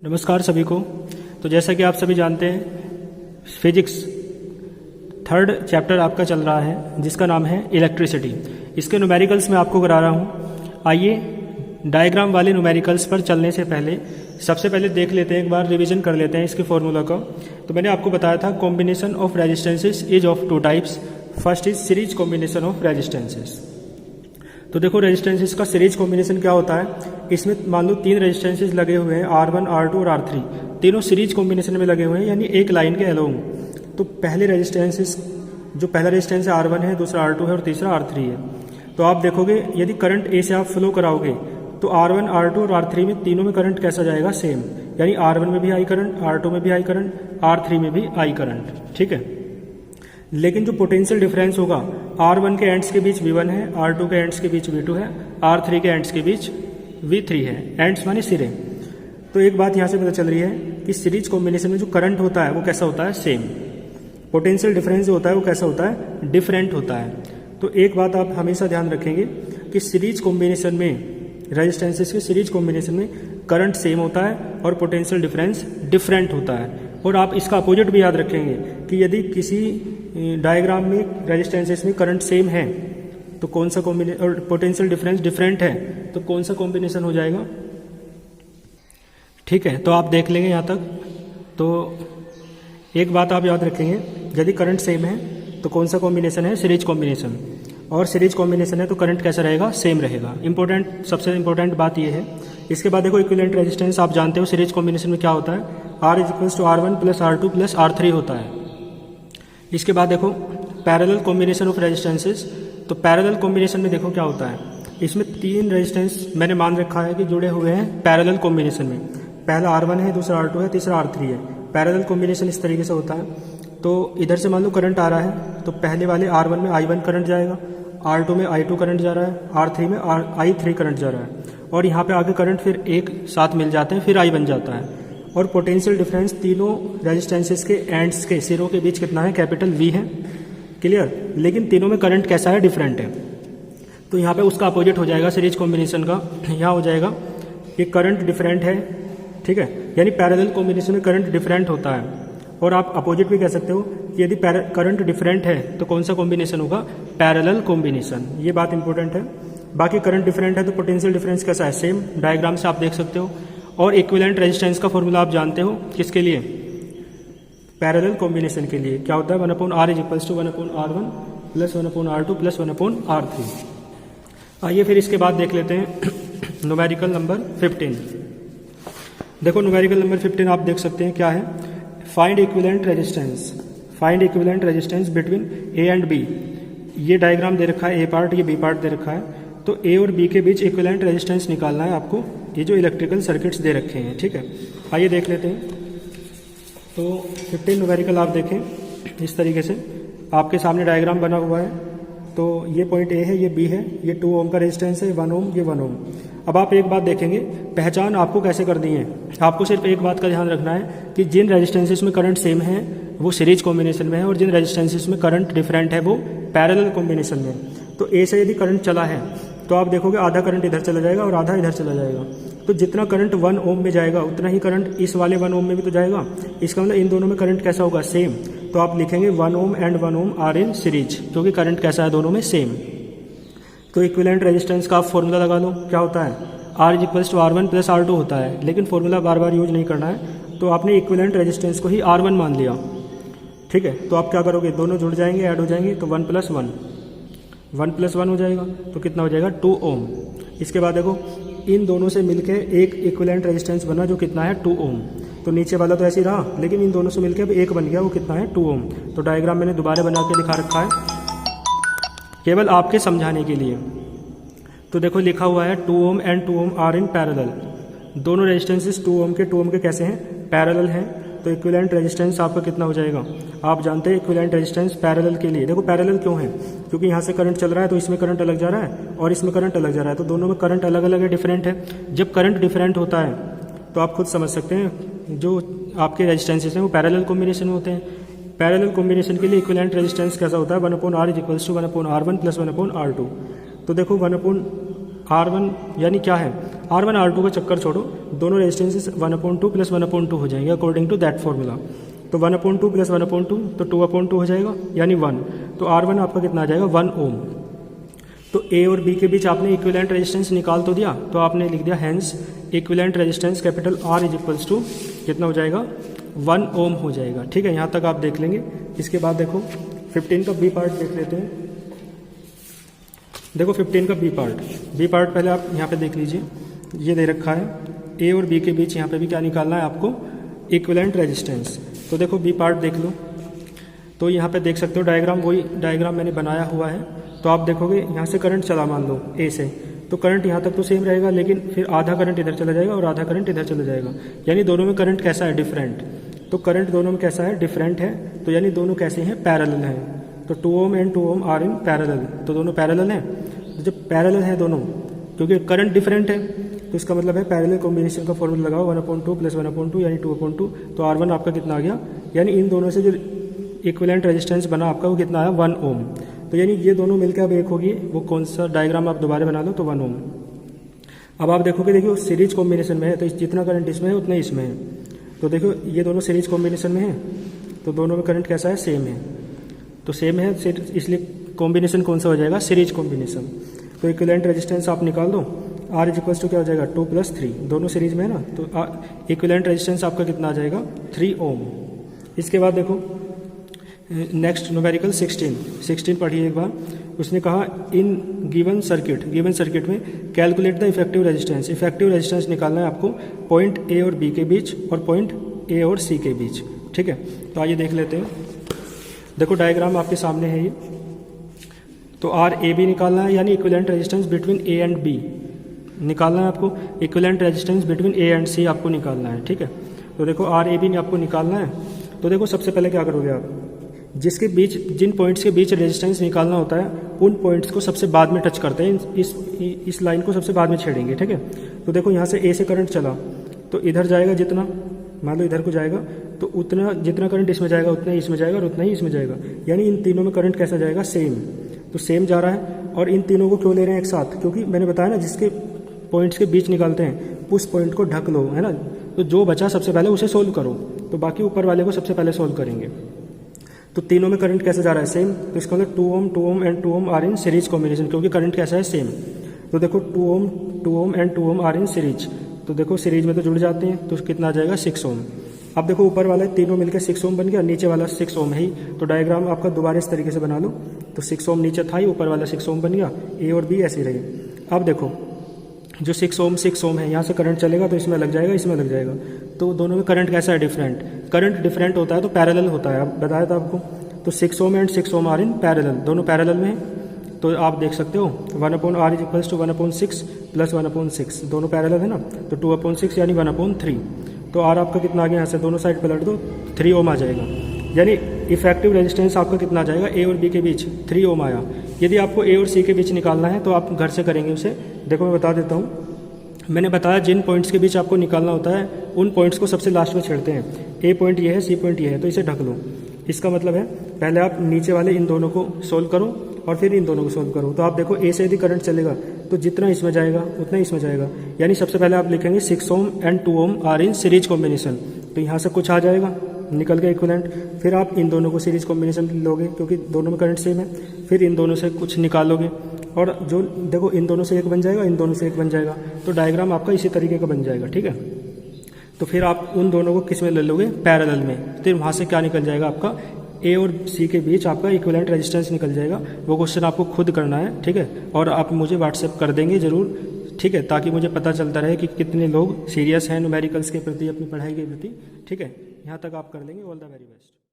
नमस्कार सभी को। तो जैसा कि आप सभी जानते हैं, फिजिक्स थर्ड चैप्टर आपका चल रहा है जिसका नाम है इलेक्ट्रिसिटी। इसके न्यूमेरिकल्स मैं आपको करा रहा हूँ। आइए डायग्राम वाले न्यूमेरिकल्स पर चलने से पहले सबसे पहले देख लेते हैं, एक बार रिवीजन कर लेते हैं इसके फॉर्मूला का। तो मैंने आपको बताया था combination of resistances is of two types. First is series combination of resistances. तो देखो रेजिस्टेंसेस का सीरीज कॉम्बिनेशन क्या होता है। इसमें मान लो तीन रेजिस्टेंसेस लगे हुए हैं R1, R2 और R3, तीनों सीरीज कॉम्बिनेशन में लगे हुए हैं, यानी एक लाइन के अलोंग। तो पहले रेजिस्टेंसेस, जो पहला रेजिस्टेंस R1 है, दूसरा R2 है और तीसरा R3 है। तो आप देखोगे यदि करंट ए से आप फ्लो कराओगे तो R1, R2 और R3 में तीनों में करंट कैसा जाएगा, सेम। यानी R1 में भी आई करंट, R2 में भी आई करंट, R3 में भी आई करंट। ठीक है। लेकिन जो पोटेंशियल डिफरेंस होगा, R1 के एंड्स के बीच V1 है, R2 के एंड्स के बीच V2 है, R3 के एंड्स के बीच V3 है। एंड्स माने सिरे। तो एक बात यहाँ से पता चल रही है कि सीरीज कॉम्बिनेशन में जो करंट होता है वो कैसा होता है, सेम। पोटेंशियल डिफरेंस जो होता है वो कैसा होता है, डिफरेंट होता है। तो एक बात आप हमेशा ध्यान रखेंगे कि सीरीज कॉम्बिनेशन में, रेजिस्टेंसेस के सीरीज कॉम्बिनेशन में करंट सेम होता है और पोटेंशियल डिफरेंस डिफरेंट होता है। और आप इसका अपोजिट भी याद रखेंगे कि यदि किसी डायग्राम में रेजिस्टेंसेस में करंट सेम है तो कौन सा कॉम्बिनेशन, और पोटेंशियल डिफरेंस डिफरेंट है तो कौन सा कॉम्बिनेशन हो जाएगा। ठीक है। तो आप देख लेंगे यहाँ तक। तो एक बात आप याद रखेंगे, यदि करंट सेम है तो कौन सा कॉम्बिनेशन है, सीरीज कॉम्बिनेशन। और सीरीज कॉम्बिनेशन है तो करंट कैसा रहेगा, सेम रहेगा। इंपॉर्टेंट, सबसे इंपॉर्टेंट बात यह है। इसके बाद देखो इक्विवेलेंट रेजिस्टेंस, आप जानते हो सीरीज कॉम्बिनेशन में क्या होता है, R is R1 plus R2 plus R3 होता है। इसके बाद देखो पैरेलल कॉम्बिनेशन ऑफ रेजिस्टेंसेस। तो पैरेलल कॉम्बिनेशन में देखो क्या होता है, इसमें तीन रेजिस्टेंस मैंने मान रखा है कि जुड़े हुए हैं पैरेलल कॉम्बिनेशन में। पहला R1 है, दूसरा R2 है, तीसरा R3 है। पैरेलल कॉम्बिनेशन इस तरीके से होता है। तो इधर से मान लो करंट आ रहा है तो पहले वाले R1 में I1 करंट जाएगा, R2 में I2 करंट जा रहा है, R3 में I3 करंट जा रहा है। और यहाँ पे आगे करंट फिर एक साथ मिल जाते हैं, फिर I बन जाता है। और पोटेंशियल डिफरेंस तीनों रेजिस्टेंसेस के एंड्स के सिरों के बीच कितना है, कैपिटल V है। क्लियर। लेकिन तीनों में करंट कैसा है, डिफरेंट है। तो यहाँ पे उसका अपोजिट हो जाएगा सीरीज कॉम्बिनेशन का। यहाँ हो जाएगा कि करंट डिफरेंट है। ठीक है। यानी पैरेलल कॉम्बिनेशन में करंट डिफरेंट होता है। और आप अपोजिट भी कह सकते हो कि यदि करंट डिफरेंट है तो कौन सा कॉम्बिनेशन होगा, पैरेलल कॉम्बिनेशन। ये बात इंपॉर्टेंट है। बाकी करंट डिफरेंट है तो पोटेंशियल डिफरेंस कैसा है, सेम। डायग्राम से आप देख सकते हो। और इक्विवेलेंट रेजिस्टेंस का फॉर्मूला आप जानते हो, किसके लिए, पैरेलल कॉम्बिनेशन के लिए। क्या होता है, 1/R is equals to 1/R1 plus 1/R2 plus 1/R3। आइए फिर इसके बाद देख लेते हैं न्यूमेरिकल नंबर 15। देखो न्यूमेरिकल नंबर 15 आप देख सकते हैं क्या है, find equivalent resistance. Find equivalent resistance between A and B. ये डायग्राम दे रखा है, ए पार्ट, ये बी पार्ट दे रखा है। तो ए और बी के बीच इक्विवेलेंट रेजिस्टेंस निकालना है आपको। ये जो इलेक्ट्रिकल सर्किट्स दे रखे हैं। ठीक है। आइए देख लेते हैं। तो 15 न्यूमेरिकल आप देखें इस तरीके से, आपके सामने डायग्राम बना हुआ है। तो ये पॉइंट ए है, ये बी है, ये 2 ओम का रेजिस्टेंस है, 1 ओम, ये 1 ओम। अब आप एक बात देखेंगे, पहचान आपको कैसे करनी है। आपको सिर्फ एक बात का ध्यान रखना है कि जिन रेजिस्टेंसेस में करंट सेम है वो सीरीज कॉम्बिनेशन में है, और जिन रेजिस्टेंसेस में करंट डिफरेंट है वो पैरेलल कॉम्बिनेशन में। तो ए से यदि करंट चला है तो आप देखोगे आधा करंट इधर चला जाएगा और आधा इधर चला जाएगा। तो जितना करंट 1 ओम में जाएगा उतना ही करंट इस वाले 1 ओम में भी तो जाएगा। इसका मतलब इन दोनों में करंट कैसा होगा, सेम। तो आप लिखेंगे 1 ohm and 1 ohm are in series, क्योंकि करंट कैसा है, दोनों में सेम। तो इक्विवेलेंट रेजिस्टेंस का आप फॉर्मूला लगा लो, क्या होता है, R is equals to R1 plus R2 होता है। लेकिन फॉर्मूला बार बार यूज नहीं करना है, तो आपने इक्विवेलेंट रेजिस्टेंस को ही R1 मान लिया। ठीक है। तो आप क्या करोगे, दोनों जुड़ जाएंगे, ऐड हो जाएंगे, तो 1 + 1, 1 + 1 हो जाएगा। तो कितना हो जाएगा, 2 ओम। इसके बाद देखो इन दोनों से मिलके एक इक्विवेलेंट रेजिस्टेंस बना जो कितना है, 2 ओम। तो नीचे वाला तो ऐसे ही रहा, लेकिन इन दोनों से मिलके अब एक बन गया, वो कितना है, 2 ओम। तो डायग्राम मैंने दोबारा बना के दिखा रखा है केवल आपके समझाने के लिए। तो देखो लिखा हुआ है 2 ohm and 2 ohm are in parallel. दोनों रेजिस्टेंसेस 2 ओम के कैसे हैं, पैरेलल हैं। तो इक्विवेलेंट रेजिस्टेंस आपका कितना हो जाएगा, आप जानते हैं इक्विवेलेंट रेजिस्टेंस पैरेलल के लिए। देखो पैरेलल क्यों है, क्योंकि यहाँ से करंट चल रहा है तो इसमें करंट अलग जा रहा है और इसमें करंट अलग जा रहा है। तो दोनों में करंट अलग अलग है, डिफरेंट है। जब करंट डिफरेंट होता है तो आप खुद समझ सकते हैं जो आपके रेजिस्टेंसेस हैं वो पैरेलल कॉम्बिनेशन में होते हैं। पैरेलल कॉम्बिनेशन के लिए इक्विवेलेंट रेजिस्टेंस कैसा होता है, 1/R is equals to 1/R1 plus 1/R2। तो देखो 1/R1 यानी क्या है, R1 R2 का चक्कर छोड़ो, दोनों रेजिस्टेंसेस 1/2 प्लस 1/2 हो जाएंगे अकॉर्डिंग टू दैट फॉर्मूला। तो 1/2 प्लस 1/2 तो 2/2 हो जाएगा यानी 1। तो R1 आपका कितना आ जाएगा 1 ओम। तो ए और बी के बीच आपने इक्विवेलेंट रेजिस्टेंस निकाल तो दिया, तो आपने लिख दिया hence equivalent resistance capital R is equals to कितना हो जाएगा 1 ओम हो जाएगा। ठीक है, यहाँ तक आप देख लेंगे। इसके बाद देखो 15 का बी पार्ट देख लेते हैं। देखो 15 का बी पार्ट पहले आप यहाँ पे देख लीजिए, ये दे रखा है ए और बी के बीच यहाँ पे भी क्या निकालना है आपको इक्विवेलेंट रेजिस्टेंस। तो देखो बी पार्ट देख लो, तो यहाँ पे देख सकते हो डायग्राम, वही डायग्राम मैंने बनाया हुआ है। तो आप देखोगे यहाँ से करंट चला मान लो ए से, तो करंट यहाँ तक तो सेम रहेगा, लेकिन फिर आधा करंट इधर चला जाएगा और आधा करंट इधर चला जाएगा, यानी दोनों में करंट कैसा है डिफरेंट। तो करंट दोनों में कैसा है डिफरेंट है, तो यानी दोनों कैसे हैं पैरेलल हैं। तो 2 ohm and 2 ohm are in parallel, तो दोनों पैरेलल हैं। तो जब पैरेलल है दोनों, क्योंकि करंट डिफरेंट है, तो इसका मतलब है पैरेलल कॉम्बिनेशन का फॉर्मूला लगाओ 1/2 प्लस 1/2 यानी 2/2। तो R1 आपका कितना आ गया, यानी इन दोनों से जो इक्विवेलेंट रेजिस्टेंस बना आपका वो कितना आया 1 ओम। तो यानी ये दोनों मिलकर अब एक होगी, वो कौन सा डायग्राम आप दोबारा बना लो तो 1 ओम। अब आप देखोगे, देखिए सीरीज कॉम्बिनेशन में है, तो जितना करंट इसमें है उतना इसमें है। तो देखो ये दोनों सीरीज कॉम्बिनेशन में है, तो दोनों में करंट कैसा है सेम है, तो सेम है, इसलिए कॉम्बिनेशन कौन सा हो जाएगा सीरीज कॉम्बिनेशन। तो इक्विवेलेंट रेजिस्टेंस आप निकाल दो, R इज इक्वल्स टू क्या हो जाएगा 2 + 3, दोनों सीरीज में है ना, तो इक्विवेलेंट रेजिस्टेंस आपका कितना आ जाएगा 3 ओम। इसके बाद देखो नेक्स्ट न्यूमेरिकल 16 पढ़िए एक बार। उसने कहा इन गिवन सर्किट में calculate the effective resistance. Effective resistance निकालना है आपको पॉइंट ए और बी के बीच और पॉइंट ए और सी के बीच। ठीक है, तो आइए देख लेते हैं। देखो डायग्राम आपके सामने है ये। तो आर ए बी निकालना है, यानी equivalent resistance between A and B निकालना है आपको। Equivalent resistance between A and C आपको निकालना है। ठीक है, तो देखो आर ए बी आपको निकालना है। तो देखो सबसे पहले क्या करोगे आप, जिसके बीच जिन पॉइंट्स के बीच रेजिस्टेंस निकालना होता है उन पॉइंट्स को सबसे बाद में टच करते हैं, इस लाइन को सबसे बाद में छेड़ेंगे। ठीक है, तो देखो यहाँ से ए से करंट चला, तो इधर जाएगा जितना, मान लो इधर को जाएगा, तो उतना जितना करंट इसमें जाएगा उतना ही इसमें जाएगा और उतना ही इसमें जाएगा, यानी इन तीनों में करंट कैसा जाएगा सेम। तो सेम जा रहा है, और इन तीनों को क्यों ले रहे हैं एक साथ, क्योंकि मैंने बताया ना जिसके पॉइंट्स के बीच निकालते हैं उस पॉइंट को ढक लो, है ना। तो जो बचा सबसे पहले उसे सोल्व करो, तो बाकी ऊपर वाले को सबसे पहले सोल्व करेंगे। तो तीनों में करंट कैसे जा रहा है सेम, तो इसका मतलब 2 ohm and 2 ohm are in series combination, क्योंकि करंट कैसा है सेम। तो देखो 2 ohm and 2 ohm are in series, तो देखो सीरीज में तो जुड़ जाते हैं, तो कितना आ जाएगा 6 ओम। अब देखो ऊपर वाला तीनों मिलकर 6 ओम बन गया, नीचे वाला 6 ओम है ही, तो डायग्राम आपका दोबारा इस तरीके से बना लो। तो 6 ओम नीचे था ही, ऊपर वाला 6 ओम बन गया, ए और बी ऐसे रहे। अब देखो जो 6 ओम है, यहाँ से करंट चलेगा तो इसमें लग जाएगा, इसमें लग जाएगा, तो दोनों में करंट कैसा है डिफरेंट। करंट डिफरेंट होता है तो पैरेलल होता है, अब बताया था आपको। तो 6 ohm and 6 ohm are in parallel, दोनों पैरेलल में है। तो आप देख सकते हो 1/r is equals to 1/6 plus 1/6, दोनों पैरेलल है ना, तो 2/6 यानी 1/3। तो आर आपका कितना आ गया, यहाँ से दोनों साइड पलट दो, 3 ओम आ जाएगा। यानी इफेक्टिव रेजिस्टेंस आपका कितना आ जाएगा, ए और बी के बीच 3 ओम आया। यदि आपको ए और सी के बीच निकालना है तो आप घर से करेंगे उसे। देखो मैं बता देता हूँ, मैंने बताया जिन पॉइंट्स के बीच आपको निकालना होता है उन पॉइंट्स को सबसे लास्ट में छेड़ते हैं। ए पॉइंट ये है, सी पॉइंट ये है, तो इसे ढक लो। इसका मतलब है पहले आप नीचे वाले इन दोनों को सोल्व करो और फिर इन दोनों को सोल्व करो। तो आप देखो ए से यदि करंट चलेगा तो जितना इसमें जाएगा उतना ही इसमें जाएगा, यानी सबसे पहले आप लिखेंगे 6 ohm and 2 ohm are in series combination. तो यहाँ से कुछ आ जाएगा, निकल गया इक्विवेलेंट। फिर आप इन दोनों को सीरीज कॉम्बिनेशन लोगे क्योंकि दोनों में करंट सेम है, फिर इन दोनों से कुछ निकालोगे और जो देखो इन दोनों से एक बन जाएगा, इन दोनों से एक बन जाएगा, तो डायग्राम आपका इसी तरीके का बन जाएगा। ठीक है, तो फिर आप उन दोनों को किस में ले लोगे, पैरेलल में। फिर वहाँ से क्या निकल जाएगा आपका, ए और सी के बीच आपका इक्विवेलेंट रेजिस्टेंस निकल जाएगा। वो क्वेश्चन आपको खुद करना है, ठीक है, और आप मुझे व्हाट्सएप कर देंगे ज़रूर, ठीक है, ताकि मुझे पता चलता रहे कि कितने लोग सीरियस हैं न्यूमेरिकल्स के प्रति, अपनी पढ़ाई के प्रति। ठीक है, यहाँ तक आप कर लेंगे। All the very best.